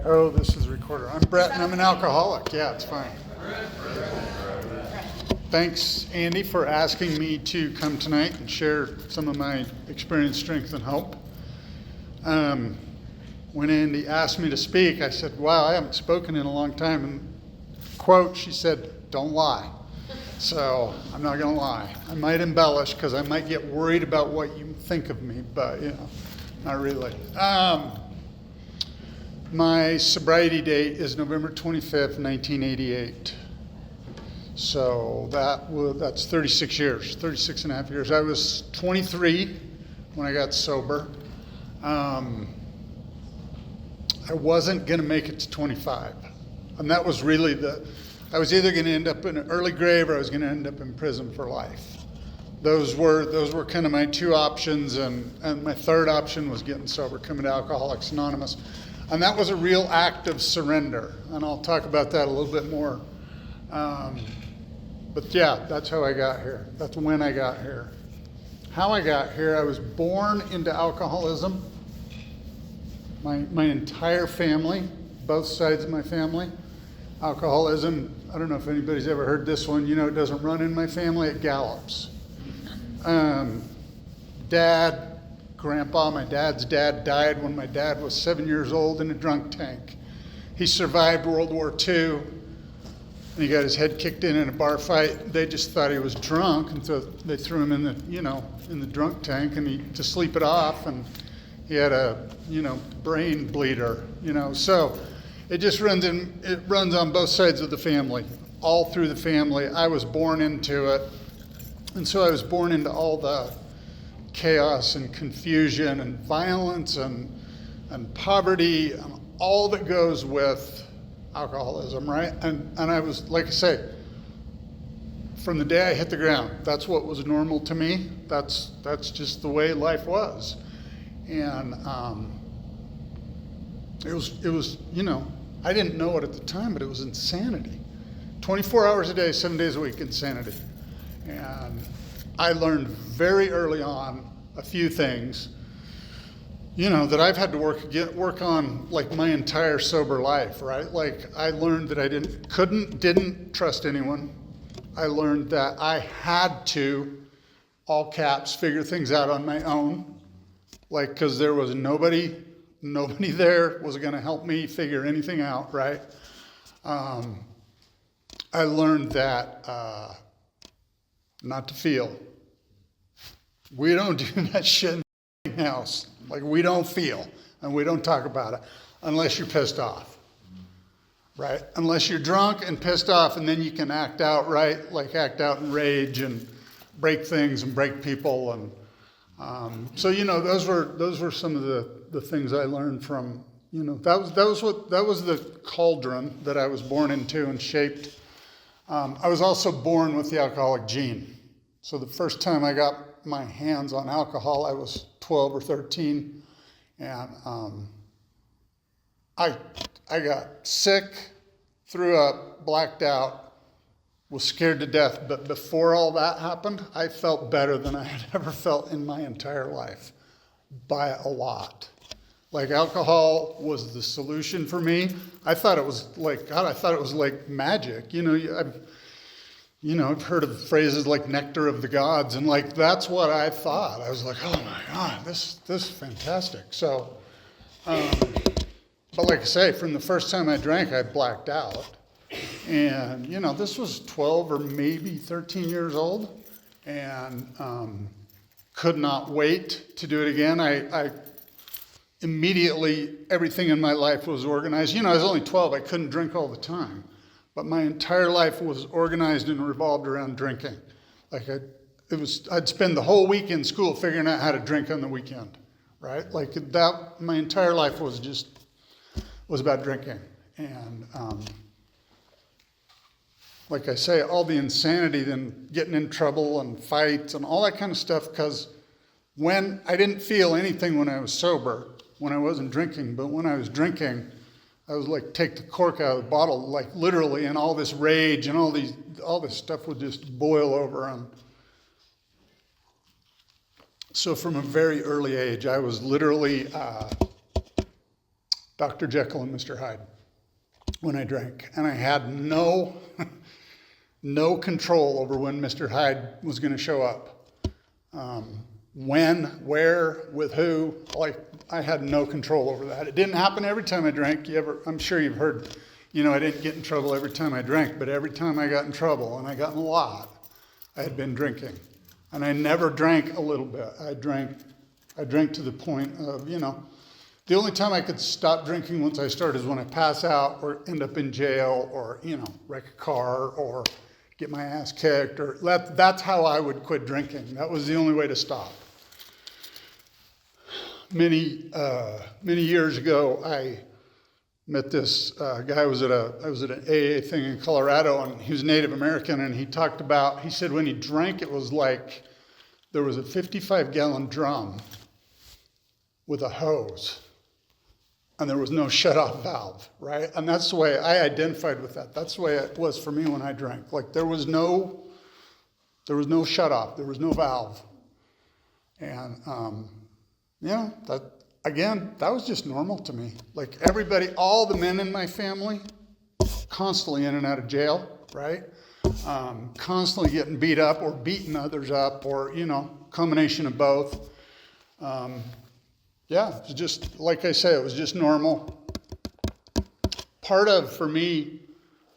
Oh, this is a recorder. I'm Brett and I'm an alcoholic. Yeah, it's fine. Thanks, Andy, for asking me to come tonight and share some of my experience, strength, and hope. When Andy asked me to speak, I said, wow, I haven't spoken in a long time. And quote, she said, don't lie. So I'm not going to lie. I might embellish because I might get worried about what you think of me, but, not really. My sobriety date is November 25th, 1988. So that's 36 years, 36 and a half years. I was 23 when I got sober. I wasn't going to make it to 25. And that was really I was either going to end up in an early grave or I was going to end up in prison for life. Those were kind of my two options, and my third option was getting sober, coming to Alcoholics Anonymous. And that was a real act of surrender, and I'll talk about that a little bit more. But yeah, that's how I got here. That's when I got here. How I got here, I was born into alcoholism. My entire family, both sides of my family, alcoholism. I don't know if anybody's ever heard this one. It doesn't run in my family, it gallops. My dad's dad died when my dad was 7 years old in a drunk tank. He survived World War II, and he got his head kicked in a bar fight. They just thought he was drunk, and so they threw him in the drunk tank, and to sleep it off, and he had a, brain bleeder, So it just runs on both sides of the family, all through the family. I was born into it, and so I was born into all the chaos and confusion and violence and poverty and all that goes with alcoholism, right? And I was, like I say, from the day I hit the ground, that's what was normal to me. That's just the way life was. And it was I didn't know it at the time, but it was insanity. 24 hours a day, 7 days a week, insanity. And I learned very early on a few things, that I've had to work on like my entire sober life, right? Like I learned that I didn't trust anyone. I learned that I had to, all caps, figure things out on my own, like because there was nobody there was going to help me figure anything out, right? I learned that not to feel. We don't do that shit in anything else. Like we don't feel and we don't talk about it unless you're pissed off, right? Unless you're drunk and pissed off, and then you can act out, right? Like act out in rage and break things and break people. And so those were some of the things I learned from that was the cauldron that I was born into and shaped. I was also born with the alcoholic gene. So the first time I got my hands on alcohol, I was 12 or 13, and I got sick, threw up, blacked out, was scared to death. But before all that happened, I felt better than I had ever felt in my entire life, by a lot. Like alcohol was the solution for me. I thought it was like, God, I thought it was like magic. I've heard of phrases like nectar of the gods, and like that's what I thought. I was like, oh my God, this is fantastic. So, but like I say, from the first time I drank, I blacked out. And, this was 12 or maybe 13 years old, and could not wait to do it again. I immediately, everything in my life was organized. I was only 12, I couldn't drink all the time. But my entire life was organized and revolved around drinking. Like I'd spend the whole week in school figuring out how to drink on the weekend, right? Like that, my entire life was about drinking. And like I say, all the insanity, then getting in trouble and fights and all that kind of stuff, because when I didn't feel anything when I was sober, when I wasn't drinking, but when I was drinking, I was like, take the cork out of the bottle, like literally, and all this rage and all this stuff would just boil over. And so from a very early age, I was literally Dr. Jekyll and Mr. Hyde when I drank. And I had no control over when Mr. Hyde was going to show up. When, where, with who, like I had no control over that. It didn't happen every time I drank. I'm sure you've heard, I didn't get in trouble every time I drank, but every time I got in trouble, and I got in a lot, I had been drinking. And I never drank a little bit. I drank to the point of, the only time I could stop drinking once I start is when I pass out or end up in jail or, wreck a car or get my ass kicked, or that's how I would quit drinking. That was the only way to stop. Many years ago, I met this guy. I was at an AA thing in Colorado, and he was Native American, and he said when he drank, it was like there was a 55-gallon drum with a hose, and there was no shut-off valve, right? And that's the way I identified with that. That's the way it was for me when I drank. Like there was no shut-off, there was no valve. And, that was just normal to me. Like everybody, all the men in my family, constantly in and out of jail, right? Constantly getting beat up or beating others up or, combination of both. It was just, like I say, it was just normal. Part of, for me,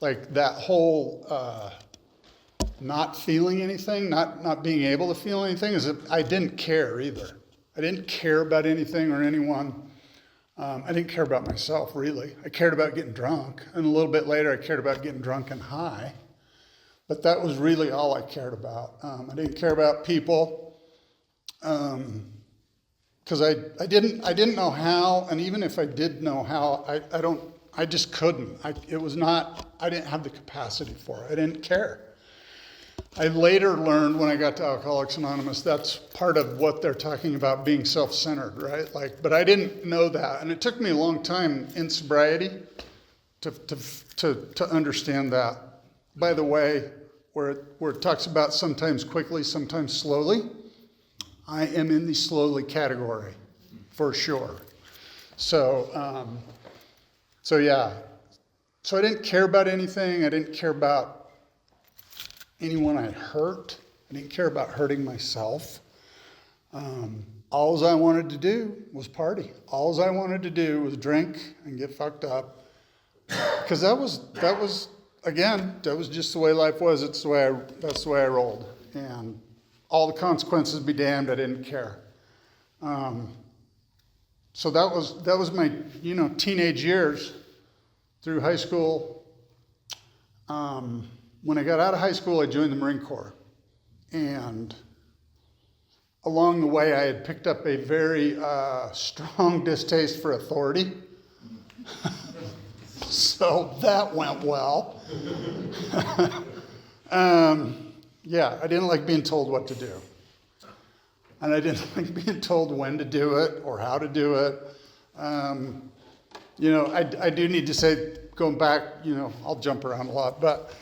like that whole not feeling anything, not being able to feel anything, is that I didn't care either. I didn't care about anything or anyone. I didn't care about myself, really. I cared about getting drunk. And a little bit later, I cared about getting drunk and high. But that was really all I cared about. I didn't care about people. Because I didn't know how, and even if I did know how, I just couldn't. I didn't have the capacity for it. I didn't care. I later learned when I got to Alcoholics Anonymous, that's part of what they're talking about being self-centered, right? But I didn't know that, and it took me a long time in sobriety to understand that. By the way, where it talks about sometimes quickly, sometimes slowly, I am in the slowly category, for sure. So I didn't care about anything. I didn't care about anyone I hurt. I didn't care about hurting myself. All I wanted to do was party. All I wanted to do was drink and get fucked up. Because that was just the way life was. That's the way I rolled. And all the consequences be damned, I didn't care. So that was my, teenage years through high school. When I got out of high school, I joined the Marine Corps. And along the way, I had picked up a very strong distaste for authority. So that went well. I didn't like being told what to do. And I didn't like being told when to do it or how to do it. I do need to say, going back, I'll jump around a lot, but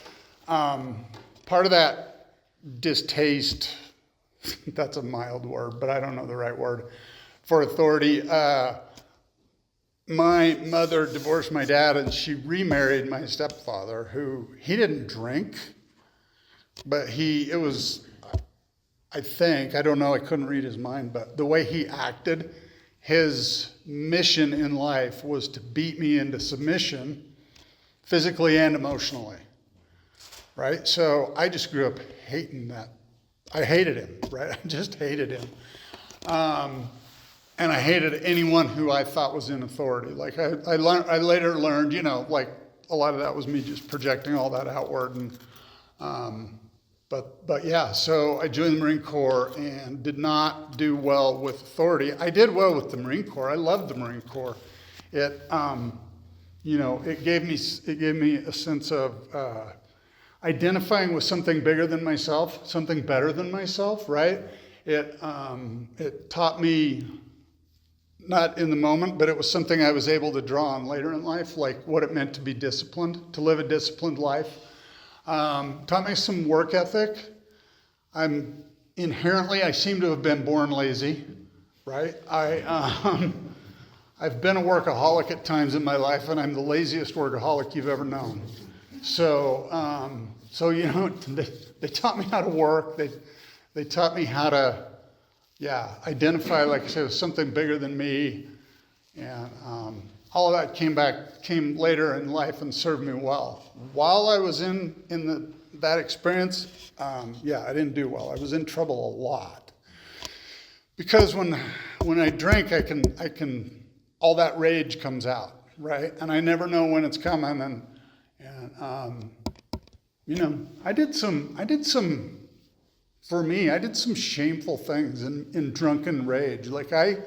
part of that distaste, that's a mild word, but I don't know the right word, for authority. My mother divorced my dad, and she remarried my stepfather, who he didn't drink, but I don't know, I couldn't read his mind, but the way he acted, his mission in life was to beat me into submission, physically and emotionally, right? So I just grew up hating that. I hated him, right? I just hated him. And I hated anyone who I thought was in authority. Like I later learned, like a lot of that was me just projecting all that outward. And so I joined the Marine Corps and did not do well with authority. I did well with the Marine Corps. I loved the Marine Corps. It gave me a sense of identifying with something bigger than myself, something better than myself, right? It taught me, not in the moment, but it was something I was able to draw on later in life, like what it meant to be disciplined, to live a disciplined life. Taught me some work ethic. I seem to have been born lazy, right? I I've been a workaholic at times in my life, and I'm the laziest workaholic you've ever known. So, they taught me how to work. They taught me how to, identify, like I said, with something bigger than me. And all of that came later in life and served me well. While I was in that experience, I didn't do well. I was in trouble a lot. Because when I drink, I can all that rage comes out, right? And I never know when it's coming. And I did some shameful things in drunken rage. Like I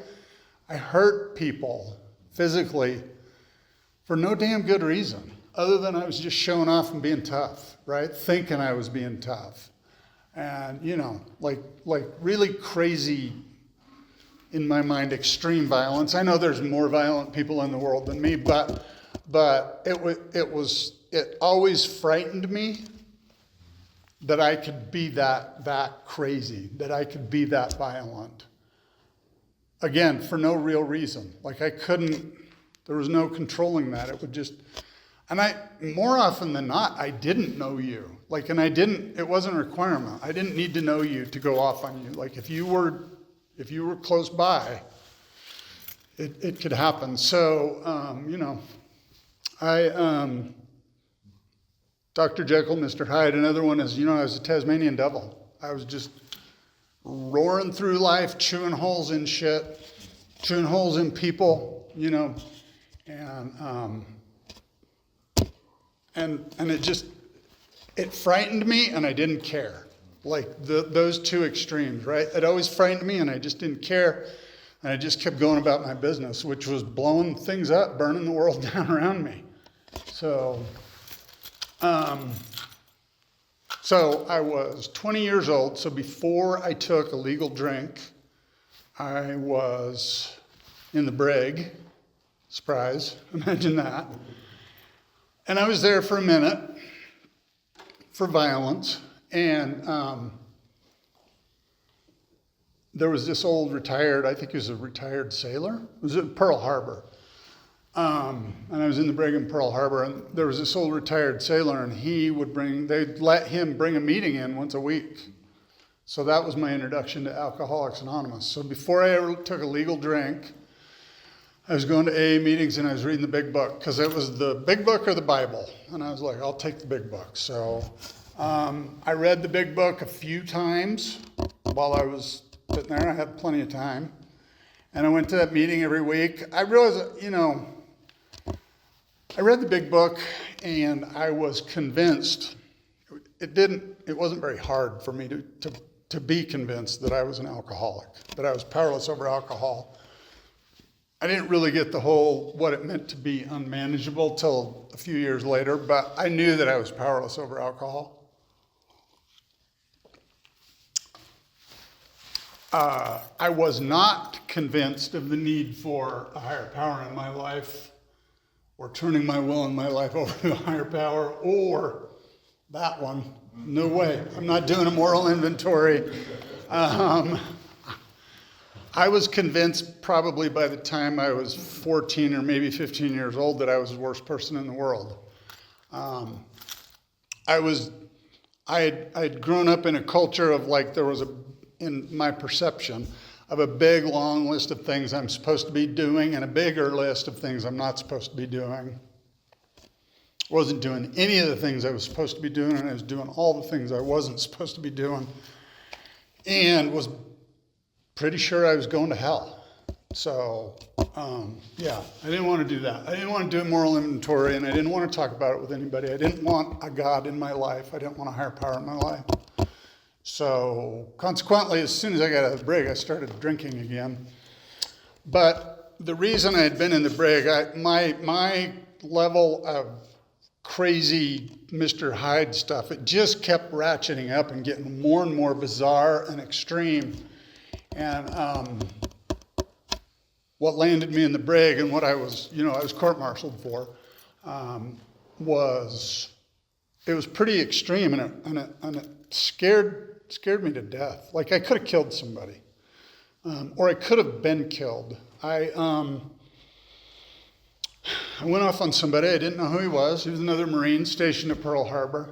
hurt people physically for no damn good reason, other than I was just showing off and being tough, right? Thinking I was being tough. And, like really crazy, in my mind, extreme violence. I know there's more violent people in the world than me, but it always frightened me that I could be that crazy, that I could be that violent. Again, for no real reason. Like there was no controlling that. It would just, more often than not, I didn't know you. Like, it wasn't a requirement. I didn't need to know you to go off on you. Like, if you were close by, it could happen. So, Dr. Jekyll, Mr. Hyde. Another one is, I was a Tasmanian devil. I was just roaring through life, chewing holes in shit, chewing holes in people, and it frightened me, and I didn't care. Like those two extremes, right? It always frightened me, and I just didn't care, and I just kept going about my business, which was blowing things up, burning the world down around me. So I was 20 years old. So before I took a legal drink, I was in the brig. Surprise, imagine that. And I was there for a minute for violence. And there was this old I think he was a retired sailor. It was at Pearl Harbor. And I was in the brig in Pearl Harbor, and there was this old retired sailor, and they'd let him bring a meeting in once a week. So that was my introduction to Alcoholics Anonymous. So before I ever took a legal drink, I was going to AA meetings, and I was reading the big book, because it was the big book or the Bible. And I was like, I'll take the big book. So I read the big book a few times while I was sitting there. I had plenty of time. And I went to that meeting every week. I realized, I read the big book, and I was convinced. It wasn't very hard for me to be convinced that I was an alcoholic, that I was powerless over alcohol. I didn't really get what it meant to be unmanageable till a few years later, but I knew that I was powerless over alcohol. I was not convinced of the need for a higher power in my life, or turning my will and my life over to a higher power, or that one. No way. I'm not doing a moral inventory. I was convinced probably by the time I was 14 or maybe 15 years old that I was the worst person in the world. I'd grown up in a culture of there was in my perception of a big long list of things I'm supposed to be doing and a bigger list of things I'm not supposed to be doing. Wasn't doing any of the things I was supposed to be doing, and I was doing all the things I wasn't supposed to be doing, and was pretty sure I was going to hell. So, I didn't want to do that. I didn't want to do a moral inventory, and I didn't want to talk about it with anybody. I didn't want a God in my life. I didn't want a higher power in my life. So, consequently, as soon as I got out of the brig, I started drinking again. But the reason I had been in the brig, my level of crazy Mr. Hyde stuff, it just kept ratcheting up and getting more and more bizarre and extreme. And what landed me in the brig and what I was court-martialed for, was pretty extreme, and it scared me to death. Like I could have killed somebody, or I could have been killed. I went off on somebody. I didn't know who he was. He was another Marine stationed at Pearl Harbor.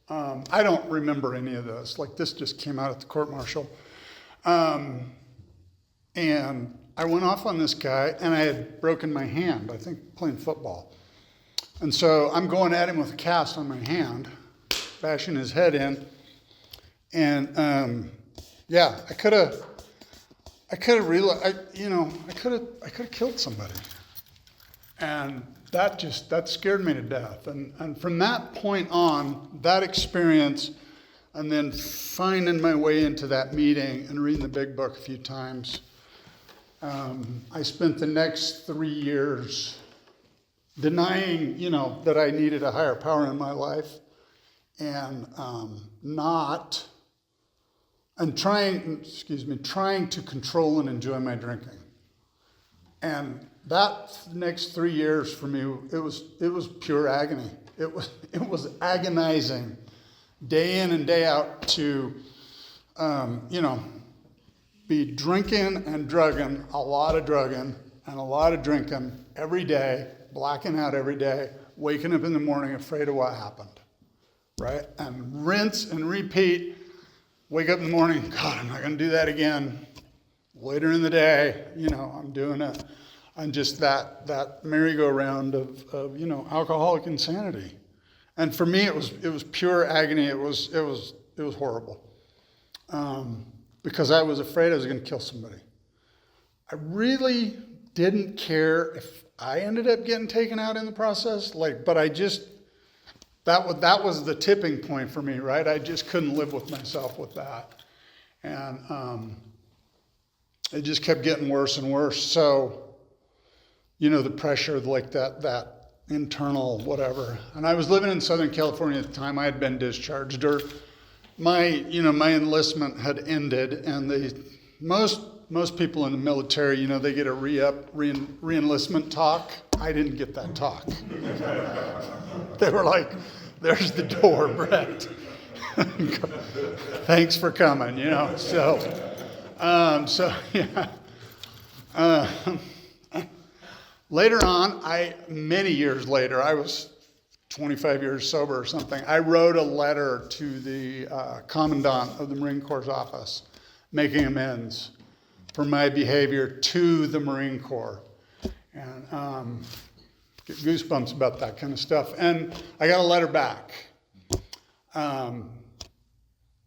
I don't remember any of this. Like, this just came out at the court-martial. And I went off on this guy, and I had broken my hand, I think, playing football. And so I'm going at him with a cast on my hand, bashing his head in. And, I could have killed somebody. And that scared me to death. And from that point on, that experience, and then finding my way into that meeting and reading the big book a few times, I spent the next 3 years denying, that I needed a higher power in my life, and trying to control and enjoy my drinking. And that next 3 years for me, it was pure agony. It was agonizing, day in and day out, to be drinking and drugging, a lot of drugging and a lot of drinking every day, blacking out every day, waking up in the morning afraid of what happened, right? And rinse and repeat. Wake up in the morning, God, I'm not going to do that again. Later in the day, I'm doing it. And just that merry-go-round of alcoholic insanity. And for me, it was pure agony. It was horrible. Because I was afraid I was going to kill somebody. I really didn't care if I ended up getting taken out in the process. But I just, that was the tipping point for me, right? I just couldn't live with myself with that. And it just kept getting worse and worse. So, the pressure, like that internal whatever. And I was living in Southern California at the time. I had been discharged, or my enlistment had ended, and most people in the military, they get a re-enlistment talk. I didn't get that talk. They were like, "There's the door, Brett. Thanks for coming," So yeah. Later on, many years later, I was 25 years sober or something, I wrote a letter to the commandant of the Marine Corps' office, making amends for my behavior to the Marine Corps. And get goosebumps about that kind of stuff. And I got a letter back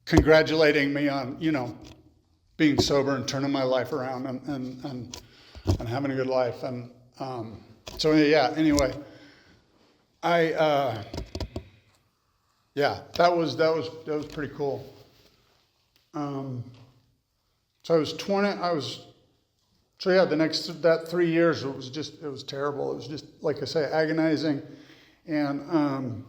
congratulating me on, being sober and turning my life around and having a good life. And anyway, that was pretty cool. So I was 20. That 3 years, it was terrible. It was just, like I say, agonizing, and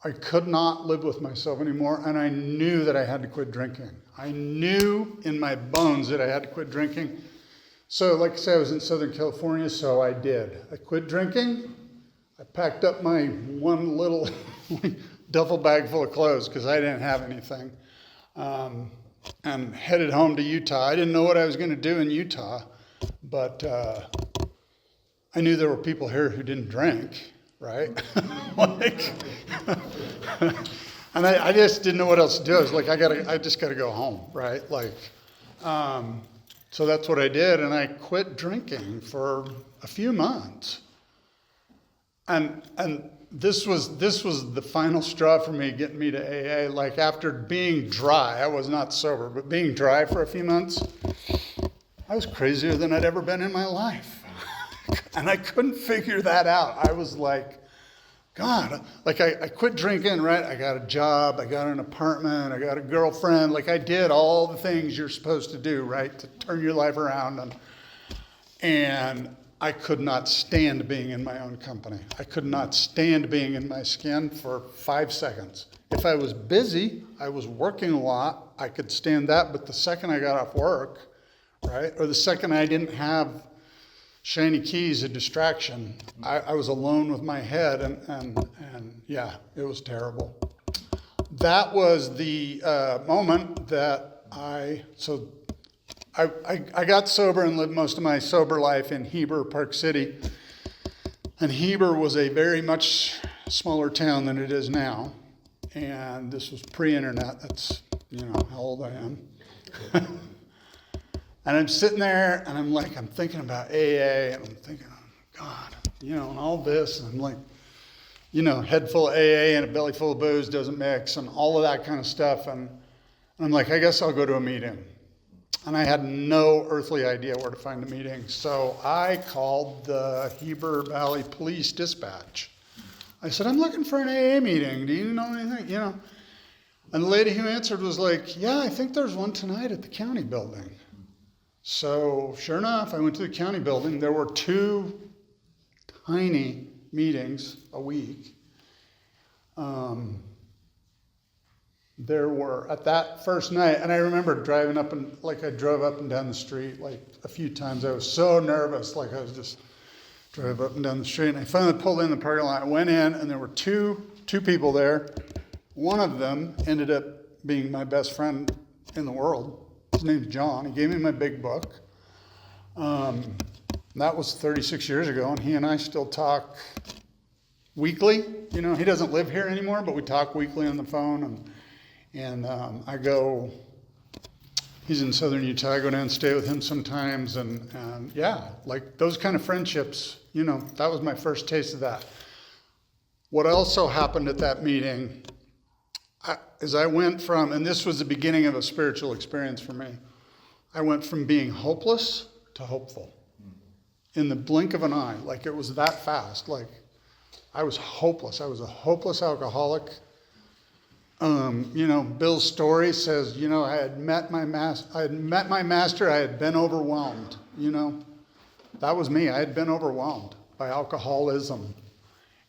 I could not live with myself anymore. And I knew that I had to quit drinking. I knew in my bones that I had to quit drinking. So, like I say, I was in Southern California, so I did. I quit drinking. I packed up my one little duffel bag full of clothes because I didn't have anything, and headed home to Utah. I didn't know what I was going to do in Utah, but I knew there were people here who didn't drink, right? And I just didn't know what else to do. I was like, I just got to go home, right? So that's what I did, and I quit drinking for a few months. And this was the final straw for me, getting me to AA. Like, after being dry, I was not sober, but being dry for a few months, I was crazier than I'd ever been in my life. And I couldn't figure that out. I was like, God, like I quit drinking, right? I got a job, I got an apartment, I got a girlfriend. Like, I did all the things you're supposed to do, right, to turn your life around. And I could not stand being in my own company. I could not stand being in my skin for 5 seconds. If I was busy, I was working a lot, I could stand that. But the second I got off work, right, or the second I didn't have shiny keys, a distraction, I was alone with my head, and yeah, it was terrible. That was the moment that I got sober and lived most of my sober life in Heber, Park City. And Heber was a very much smaller town than it is now. And this was pre-internet. That's, how old I am. And I'm sitting there and I'm thinking about AA and I'm thinking, oh, God, and all this. And I'm like, head full of AA and a belly full of booze doesn't mix and all of that kind of stuff. And I'm like, I guess I'll go to a meeting. And I had no earthly idea where to find a meeting. So I called the Heber Valley Police Dispatch. I said, I'm looking for an AA meeting. Do you know anything? And the lady who answered was like, yeah, I think there's one tonight at the county building. So sure enough, I went to the county building. There were 2 tiny meetings a week. There were, at that first night, and I remember driving up and, I drove up and down the street, a few times. I was so nervous, I was just driving up and down the street. And I finally pulled in the parking lot. I went in, and there were two people there. One of them ended up being my best friend in the world. His name's John. He gave me my big book. That was 36 years ago, and he and I still talk weekly. He doesn't live here anymore, but we talk weekly on the phone. And I go, he's in southern Utah. I go down and stay with him sometimes. And yeah, those kind of friendships, that was my first taste of that. What also happened at that meeting is I went from, and this was the beginning of a spiritual experience for me, I went from being hopeless to hopeful in the blink of an eye. It was that fast. I was hopeless. I was a hopeless alcoholic. Bill's story says, I had met my master. I had been overwhelmed. That was me. I had been overwhelmed by alcoholism,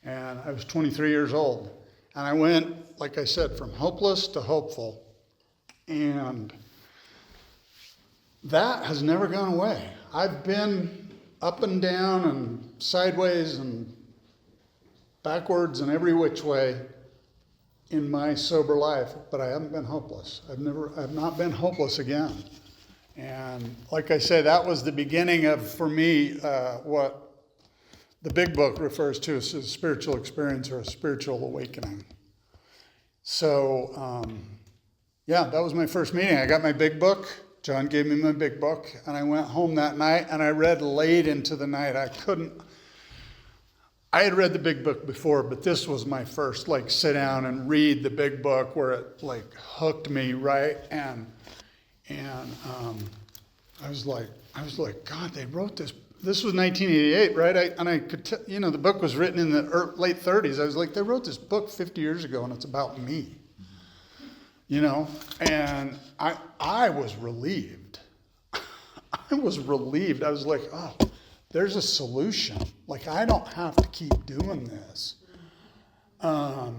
and I was 23 years old. And I went, like I said, from hopeless to hopeful, and that has never gone away. I've been up and down and sideways and backwards and every which way in my sober life, but I haven't been hopeless. I've not been hopeless again. And like I said, that was the beginning of, for me, what the big book refers to as a spiritual experience or a spiritual awakening. So, that was my first meeting. I got my big book. John gave me my big book, and I went home that night, and I read late into the night. I had read the big book before, but this was my first, sit down and read the big book where it, hooked me, right? And I was like, God, they wrote this. This was 1988, right? I could tell, the book was written in the late 30s. I was like, they wrote this book 50 years ago, and it's about me, And I was relieved. I was relieved. I was like, oh, there's a solution. I don't have to keep doing this. I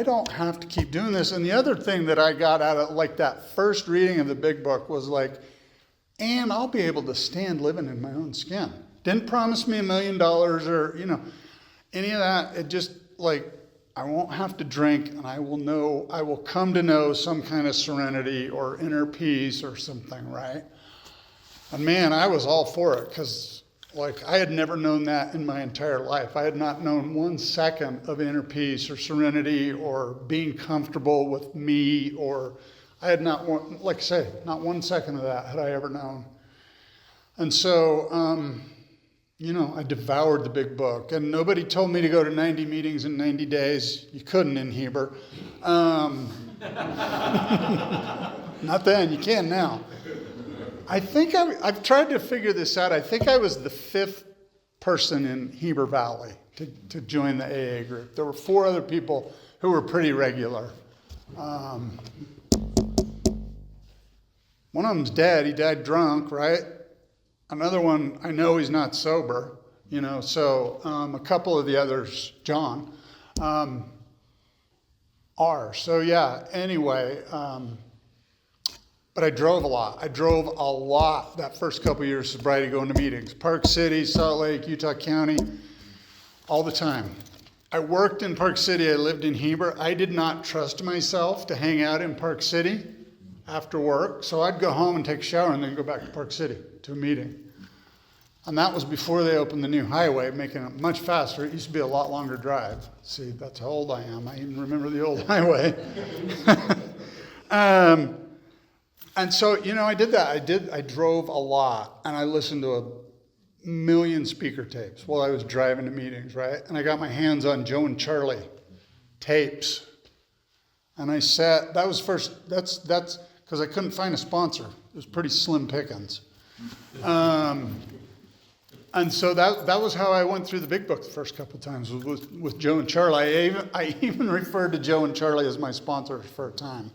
don't have to keep doing this. And the other thing that I got out of that first reading of the big book was and I'll be able to stand living in my own skin. Didn't promise me $1 million or, any of that. It just I won't have to drink, and I will come to know some kind of serenity or inner peace or something, right? And man, I was all for it because I had never known that in my entire life. I had not known 1 second of inner peace or serenity or being comfortable with me, or I had not, not 1 second of that had I ever known. And so, I devoured the big book, and nobody told me to go to 90 meetings in 90 days. You couldn't in Heber. Not then, you can now. I think I've tried to figure this out. I think I was the 5th person in Heber Valley to join the AA group. There were 4 other people who were pretty regular. One of them's dead. He died drunk, right? Another one, I know he's not sober, so a couple of the others, John, are. So yeah, anyway, but I drove a lot. I drove a lot that first couple of years of sobriety going to meetings. Park City, Salt Lake, Utah County, all the time. I worked in Park City. I lived in Heber. I did not trust myself to hang out in Park City after work. So I'd go home and take a shower and then go back to Park City to a meeting. And that was before they opened the new highway, making it much faster. It used to be a lot longer drive. See, that's how old I am. I even remember the old highway. And so, I did that. I drove a lot, and I listened to a million speaker tapes while I was driving to meetings, right? And I got my hands on Joe and Charlie tapes. And I sat, that's because I couldn't find a sponsor. It was pretty slim pickings. And so that was how I went through the big book the first couple of times, was with Joe and Charlie. I even referred to Joe and Charlie as my sponsors for a time.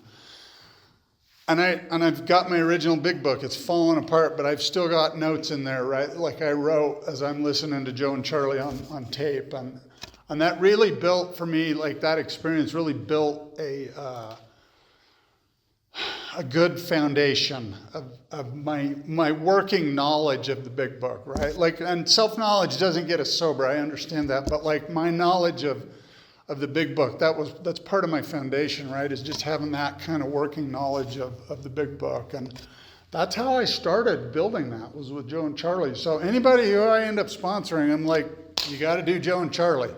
And I've got my original big book. It's fallen apart, but I've still got notes in there, right? Like I wrote as I'm listening to Joe and Charlie on tape. And that really built for me, like that experience really built a good foundation of my working knowledge of the big book, right? Like, and self-knowledge doesn't get us sober. I understand that. But like my knowledge of the big book, that's part of my foundation, right? Is just having that kind of working knowledge of the big book. And that's how I started building that, was with Joe and Charlie. So anybody who I end up sponsoring, I'm like, you got to do Joe and Charlie,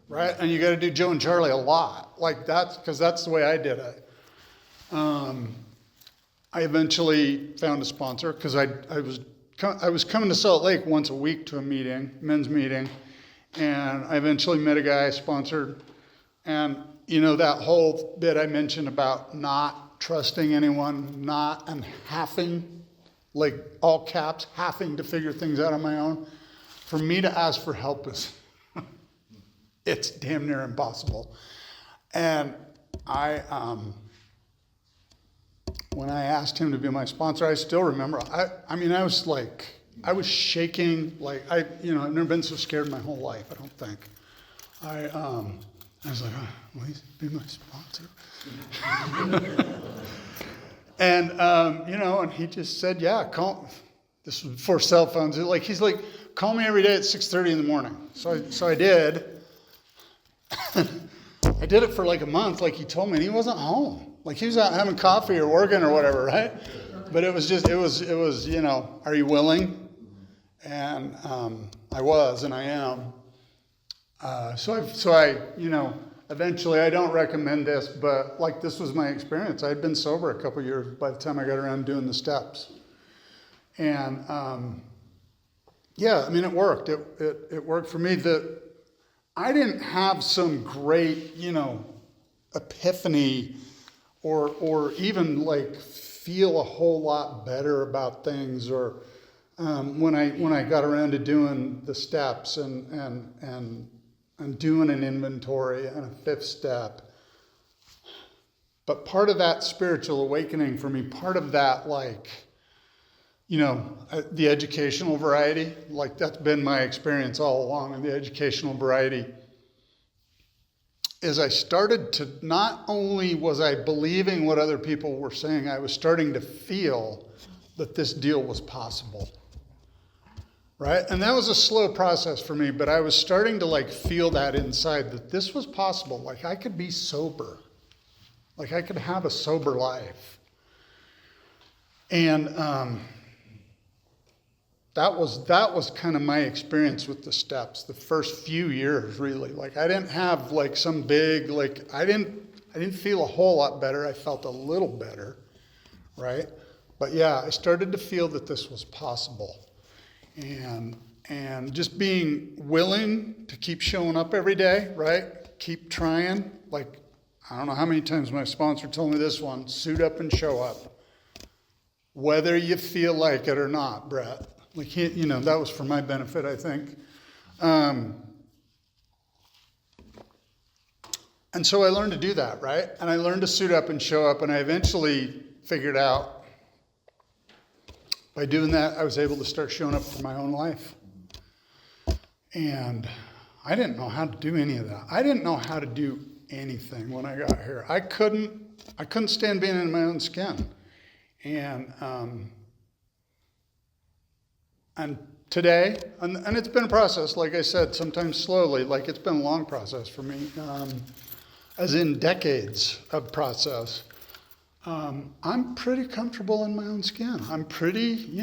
right? And you got to do Joe and Charlie a lot. Like because that's the way I did it. I eventually found a sponsor because I was coming to Salt Lake once a week to a meeting, men's meeting, and I eventually met a guy I sponsored. And that whole bit I mentioned about not trusting anyone, and having, like all caps, having to figure things out on my own. For me to ask for help it's damn near impossible. And when I asked him to be my sponsor, I still remember, I was shaking, like I've never been so scared in my whole life, I don't think. I was like, oh, will he be my sponsor? And, and he just said, yeah, call. This was before cell phones. He's like, call me every day at 6:30 in the morning. So I did. I did it for like a month, like he told me, and he wasn't home. Like he was out having coffee or working or whatever, right? But it was, are you willing? And I was, and I am. So I eventually, I don't recommend this, but like this was my experience. I had been sober a couple years by the time I got around doing the steps. And it worked. It worked for me. I didn't have some great, epiphany or even like feel a whole lot better about things, or when I got around to doing the steps and doing an inventory and a fifth step. But part of that spiritual awakening for me, part of that the educational variety, like that's been my experience all along in the educational variety, is I started to, not only was I believing what other people were saying, I was starting to feel that this deal was possible, right? And that was a slow process for me, but I was starting to feel that inside, that this was possible. Like I could be sober, like I could have a sober life. And that was kind of my experience with the steps the first few years, really. Like I didn't have some big, I didn't feel a whole lot better. I felt a little better, right? But yeah, I started to feel that this was possible. And just being willing to keep showing up every day, right? Keep trying. I don't know how many times my sponsor told me this one, suit up and show up. Whether you feel like it or not, Brett. That was for my benefit, I think. And so I learned to do that, right? And I learned to suit up and show up, and I eventually figured out by doing that, I was able to start showing up for my own life. And I didn't know how to do any of that. I didn't know how to do anything when I got here. I couldn't stand being in my own skin. And today, and it's been a process, like I said, sometimes slowly, it's been a long process for me, as in decades of process. I'm pretty comfortable in my own skin. I'm pretty,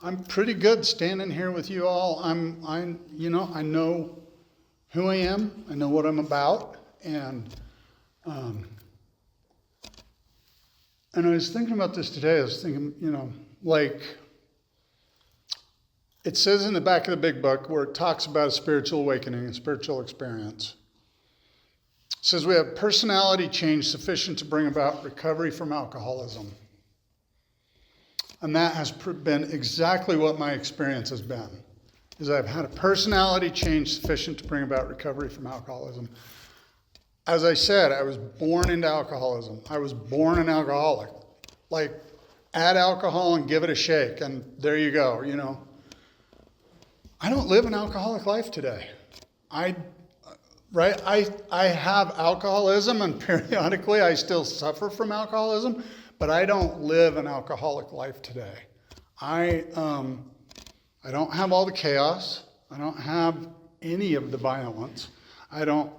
I'm pretty good standing here with you all. I know who I am. I know what I'm about. And I was thinking about this today. I was thinking, it says in the back of the big book where it talks about a spiritual awakening, a spiritual experience. It says we have personality change sufficient to bring about recovery from alcoholism. And that has been exactly what my experience has been, is I've had a personality change sufficient to bring about recovery from alcoholism. As I said, I was born into alcoholism. I was born an alcoholic. Like, add alcohol and give it a shake, and there you go, I don't live an alcoholic life today. I have alcoholism, and periodically I still suffer from alcoholism, but I don't live an alcoholic life today. I don't have all the chaos. I don't have any of the violence. I don't,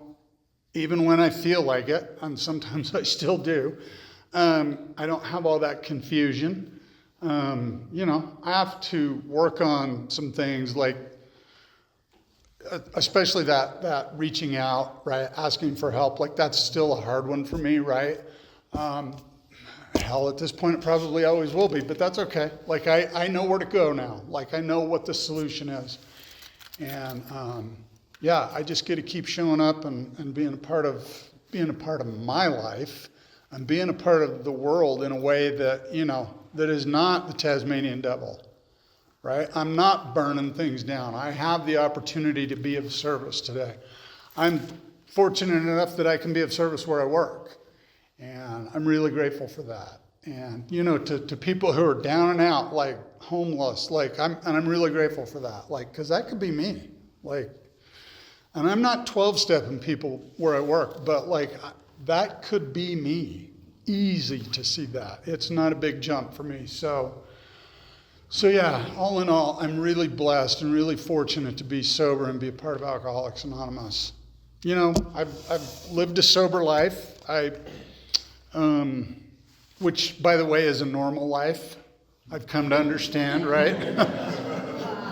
even when I feel like it, and sometimes I still do, I don't have all that confusion. I have to work on some things like, especially that reaching out, right? Asking for help, like that's still a hard one for me, right? Hell, at this point, it probably always will be, but that's okay. Like I know where to go now. Like I know what the solution is. And I just get to keep showing up and being a part of my life and being a part of the world in a way that, that is not the Tasmanian devil, right? I'm not burning things down. I have the opportunity to be of service today. I'm fortunate enough that I can be of service where I work. And I'm really grateful for that. And, to people who are down and out, like homeless, I'm really grateful for that. Because that could be me. And I'm not 12-stepping people where I work, but that could be me. Easy to see that. It's not a big jump for me. So yeah, all in all, I'm really blessed and really fortunate to be sober and be a part of Alcoholics Anonymous. I've lived a sober life. Which, by the way, is a normal life. I've come to understand, right?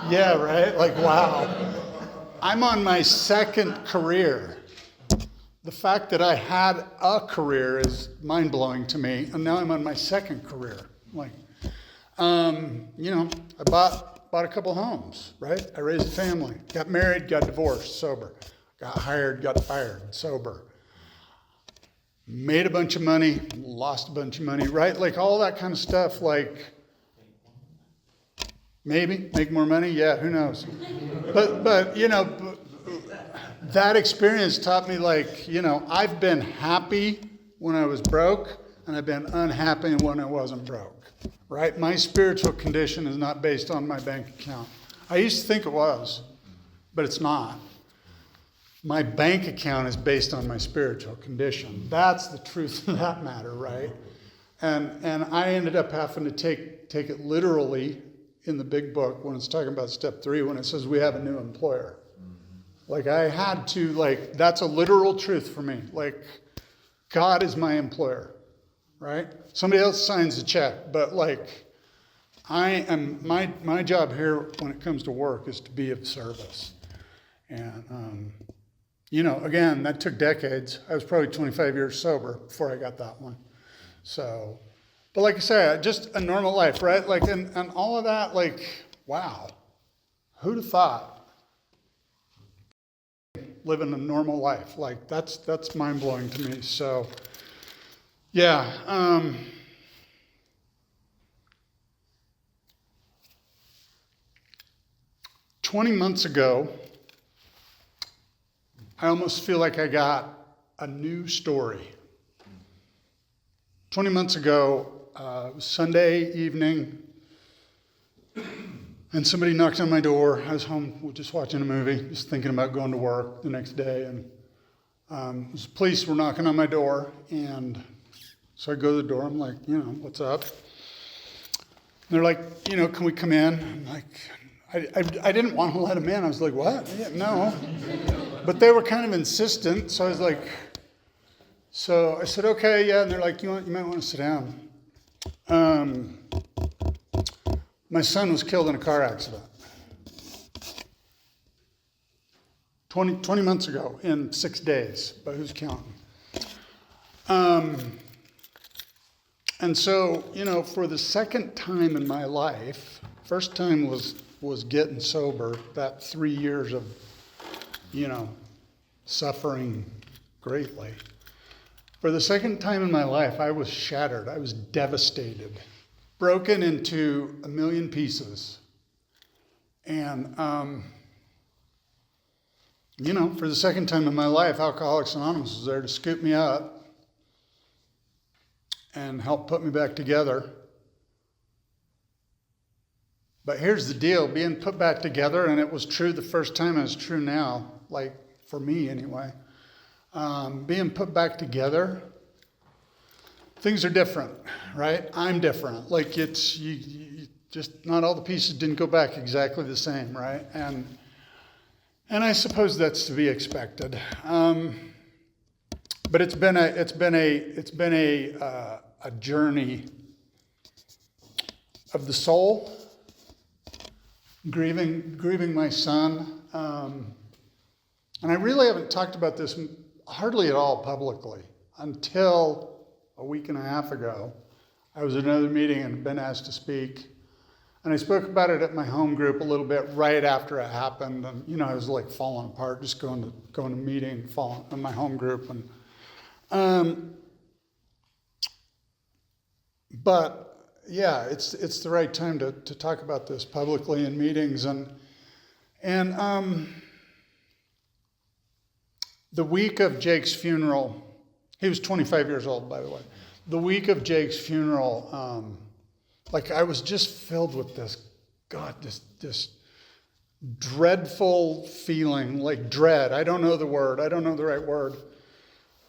Yeah, right? Wow. I'm on my second career. The fact that I had a career is mind-blowing to me, and now I'm on my second career. I bought a couple homes, right? I raised a family, got married, got divorced, sober. Got hired, got fired, sober. Made a bunch of money, lost a bunch of money, right? All that kind of stuff, maybe make more money, yeah, who knows? But that experience taught me, I've been happy when I was broke, and I've been unhappy when I wasn't broke, right? My spiritual condition is not based on my bank account. I used to think it was, but it's not. My bank account is based on my spiritual condition. That's the truth of that matter, right? And I ended up having to take it literally in the big book when it's talking about step 3, when it says we have a new employer. I had to, that's a literal truth for me. God is my employer, right? Somebody else signs the check, but I am, my job here when it comes to work is to be of service. And, again, that took decades. I was probably 25 years sober before I got that one. So, but like I say, just a normal life, right? And all of that, wow, who'd have thought? Living a normal life, that's mind-blowing to me. So, yeah. 20 months ago, I almost feel like I got a new story. 20 months ago, it was Sunday evening, and somebody knocked on my door. I was home just watching a movie, just thinking about going to work the next day, and the police were knocking on my door, and so I go to the door. I'm like, what's up? And they're like, can we come in? I'm like, I didn't want to let them in. I was like, what? Yeah, no. But they were kind of insistent, so I was like, so I said, okay, yeah. And they're like, you might want to sit down. My son was killed in a car accident 20 months ago in 6 days, but who's counting? And so, for the second time in my life, first time was getting sober, that 3 years of, suffering greatly. For the second time in my life, I was shattered. I was devastated, broken into a million pieces. And, for the second time in my life, Alcoholics Anonymous was there to scoop me up and help put me back together. But here's the deal, being put back together, and it was true the first time, and it's true now, like for me anyway. Being put back together, things are different, right? I'm different. Like it's, you just, not all the pieces didn't go back exactly the same, right? And I suppose that's to be expected. But it's been a journey of the soul, grieving my son, and I really haven't talked about this hardly at all publicly until a week and a half ago. I was at another meeting and had been asked to speak, and I spoke about it at my home group a little bit right after it happened, and I was like falling apart, just going to meeting, falling in my home group, and but yeah, it's the right time to talk about this publicly in meetings, and the week of Jake's funeral, he was 25 years old, by the way. The week of Jake's funeral, I was just filled with this dreadful feeling, like dread. I don't know the word. I don't know the right word.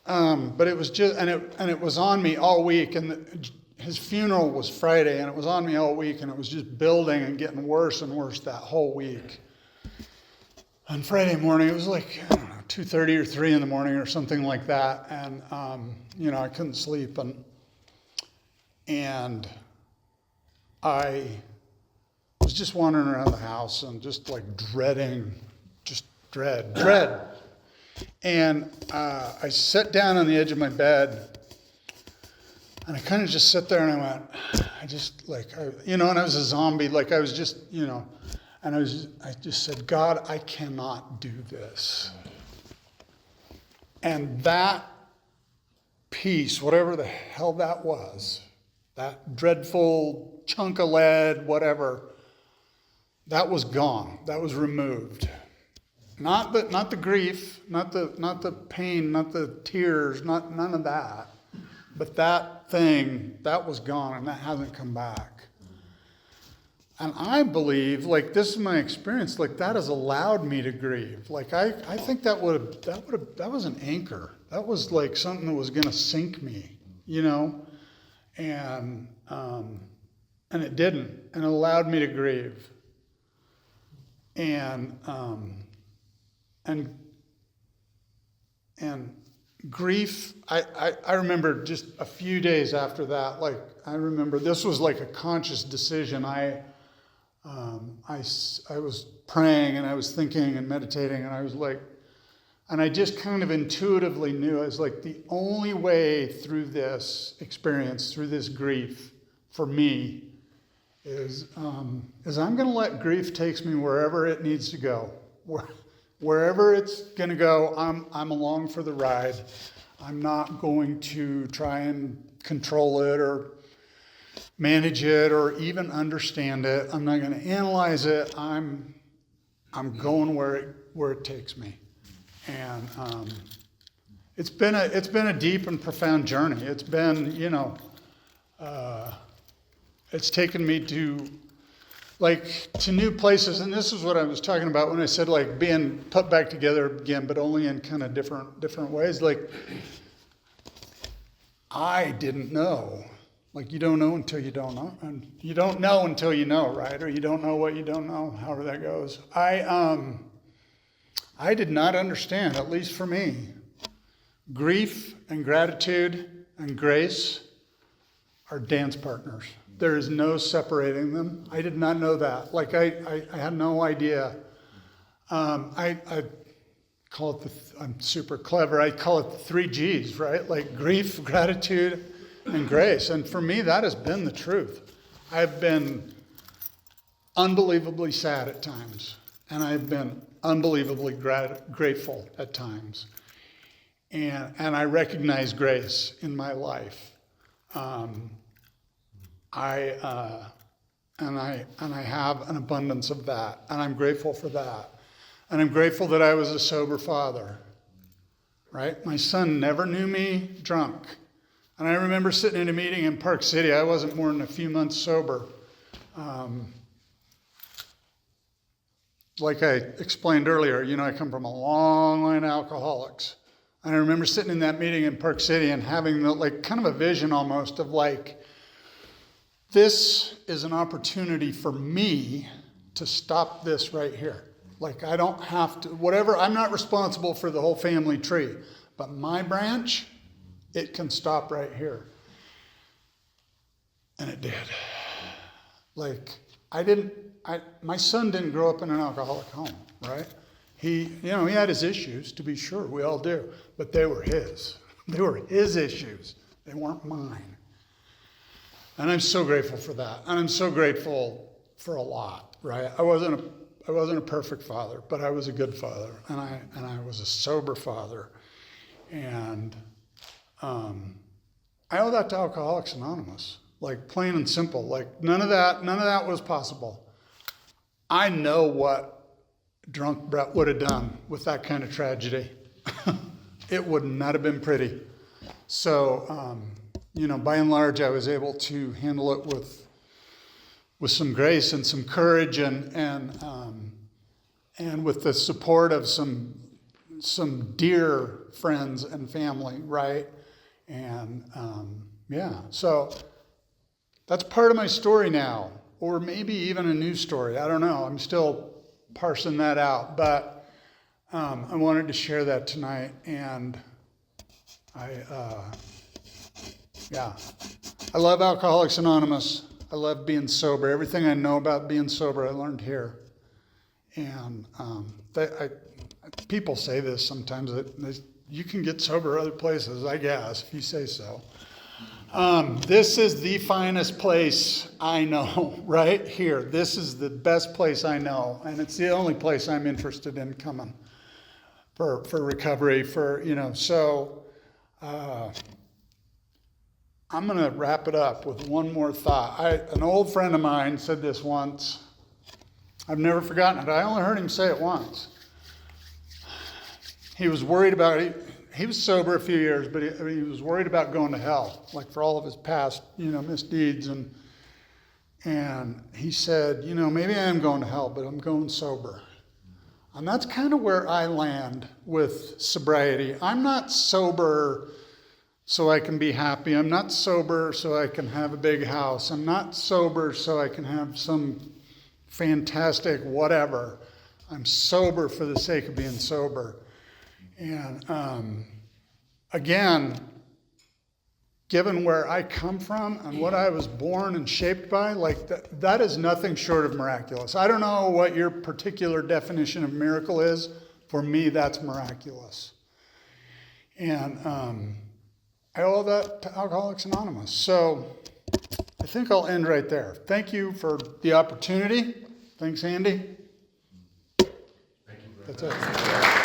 But it was just, and it was on me all week. And his funeral was Friday, and it was on me all week, and it was just building and getting worse and worse that whole week. On Friday morning, it was like, I don't know, 2:30 or 3 in the morning or something like that. And, I couldn't sleep. And I was just wandering around the house and just like dreading, just dread. And I sat down on the edge of my bed, and I kind of just sat there and I went, and I was a zombie, like I was just, and I just said, God, I cannot do this. And that peace, whatever the hell that was, that dreadful chunk of lead, whatever, that was gone. That was removed. Not the grief, not the pain, not the tears, none of that. But that thing, that was gone, and that hasn't come back. And I believe, this is my experience, that has allowed me to grieve. I think that was an anchor. That was like something that was going to sink me, and it didn't, and it allowed me to grieve. And grief, I remember just a few days after that, I remember this was like a conscious decision. I was praying and I was thinking and meditating, and I was and I just kind of intuitively knew, I was like, the only way through this experience, through this grief for me is I'm going to let grief take me wherever it needs to go. Wherever it's going to go, I'm along for the ride. I'm not going to try and control it or manage it or even understand it. I'm not going to analyze it. I'm going where it takes me. And it's been a deep and profound journey. It's been, it's taken me to new places, and this is what I was talking about when I said being put back together again, but only in kind of different ways. I didn't know. You don't know until you don't know, and you don't know until you know, right? Or you don't know what you don't know, however that goes. I did not understand, at least for me, grief and gratitude and grace are dance partners. There is no separating them. I did not know that. Like, I had no idea. I call it I'm super clever. I call it the 3 G's, right? Like grief, gratitude, and grace. And for me, that has been the truth. I've been unbelievably sad at times, and I've been unbelievably grateful at times. And I recognize grace in my life. I have an abundance of that, and I'm grateful for that. And I'm grateful that I was a sober father, right? My son never knew me drunk. And I remember sitting in a meeting in Park City. I wasn't more than a few months sober. Like I explained earlier, I come from a long line of alcoholics. And I remember sitting in that meeting in Park City and having kind of a vision almost of this is an opportunity for me to stop this right here. Like, I don't have to, whatever, I'm not responsible for the whole family tree, but my branch, it can stop right here. And it did. Like, my son didn't grow up in an alcoholic home, right? He had his issues, to be sure, we all do, but they were his. They were his issues. They weren't mine. And I'm so grateful for that. And I'm so grateful for a lot, right? I wasn't a perfect father, but I was a good father, and I was a sober father, and I owe that to Alcoholics Anonymous, like plain and simple. Like none of that was possible. I know what drunk Brett would have done with that kind of tragedy. It would not have been pretty. So, by and large, I was able to handle it with some grace and some courage and with the support of some dear friends and family, right? And so that's part of my story now, or maybe even a new story. I don't know. I'm still parsing that out, but I wanted to share that tonight, and I love Alcoholics Anonymous. I love being sober. Everything I know about being sober, I learned here. And people say this sometimes, that you can get sober other places, I guess, if you say so. This is the finest place I know, right here. This is the best place I know, and it's the only place I'm interested in coming for recovery, so I'm going to wrap it up with one more thought. An old friend of mine said this once. I've never forgotten it. I only heard him say it once. He was worried about it. He was sober a few years, but he was worried about going to hell, like for all of his past, misdeeds. And he said, maybe I am going to hell, but I'm going sober. And that's kind of where I land with sobriety. I'm not sober so I can be happy. I'm not sober so I can have a big house. I'm not sober so I can have some fantastic whatever. I'm sober for the sake of being sober. And again, given where I come from and what I was born and shaped by, that is nothing short of miraculous. I don't know what your particular definition of miracle is. For me, that's miraculous. And I owe that to Alcoholics Anonymous. So I think I'll end right there. Thank you for the opportunity. Thanks, Andy. Thank you, brother. That's it.